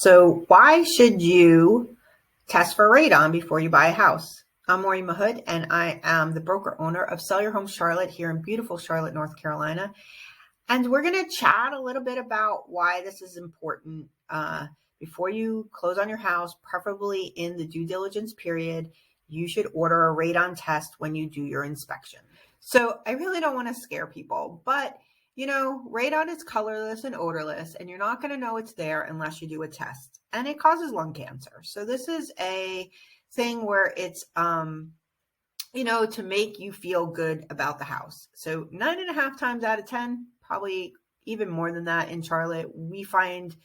So why should you test for radon before you buy a house? I'm Maureen Mahood, and I am the broker owner of Sell Your Home Charlotte here in beautiful Charlotte, North Carolina. And we're going to chat a little bit about why this is important before you close on your house, preferably in the due diligence period. You should order a radon test when you do your inspection. So I really don't want to scare people, but radon is colorless and odorless, and you're not going to know it's there unless you do a test. And it causes lung cancer. So this is a thing where it's, to make you feel good about the house. So 9.5 times out of 10, probably even more than that in Charlotte, we find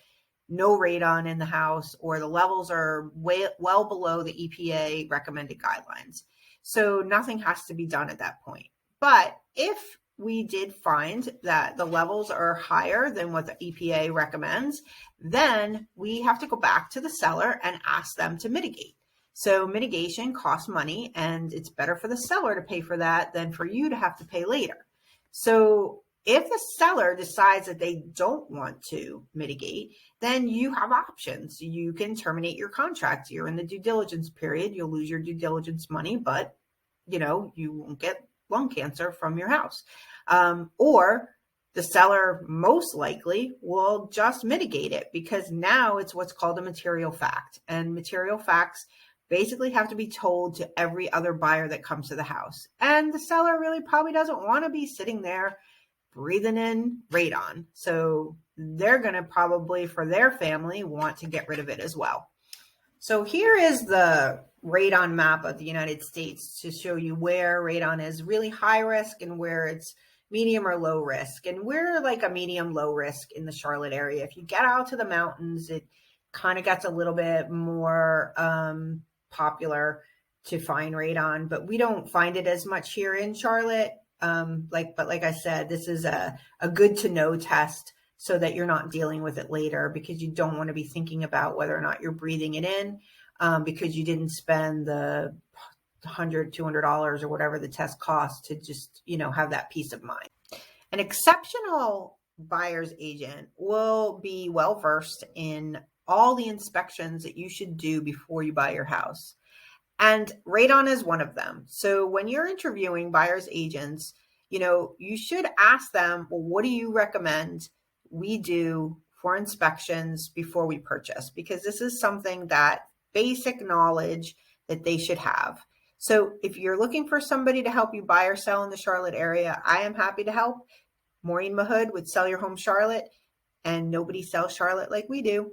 no radon in the house, or the levels are well below the EPA recommended guidelines. So nothing has to be done at that point. But if we did find that the levels are higher than what the EPA recommends, then we have to go back to the seller and ask them to mitigate. So mitigation costs money, and it's better for the seller to pay for that than for you to have to pay later. So if the seller decides that they don't want to mitigate, then you have options. You can terminate your contract. You're in the due diligence period. You'll lose your due diligence money, but you won't get lung cancer from your house. Or the seller most likely will just mitigate it, because now it's what's called a material fact. And material facts basically have to be told to every other buyer that comes to the house. And the seller really probably doesn't want to be sitting there breathing in radon. So they're going to probably, for their family, want to get rid of it as well. So here is the radon map of the United States to show you where radon is really high risk and where it's medium or low risk. And we're like a medium low risk in the Charlotte area. If you get out to the mountains, it kind of gets a little bit more popular to find radon, but we don't find it as much here in Charlotte. But like I said, this is a good to know test so that you're not dealing with it later, because you don't want to be thinking about whether or not you're breathing it in because you didn't spend the $100, $200 or whatever the test costs to just, have that peace of mind. An exceptional buyer's agent will be well versed in all the inspections that you should do before you buy your house. And radon is one of them. So when you're interviewing buyer's agents, you should ask them, well, what do you recommend we do for inspections before we purchase? Because this is something that basic knowledge that they should have. So if you're looking for somebody to help you buy or sell in the Charlotte area, I am happy to help. Maureen Mahood with Sell Your Home Charlotte, and nobody sells Charlotte like we do.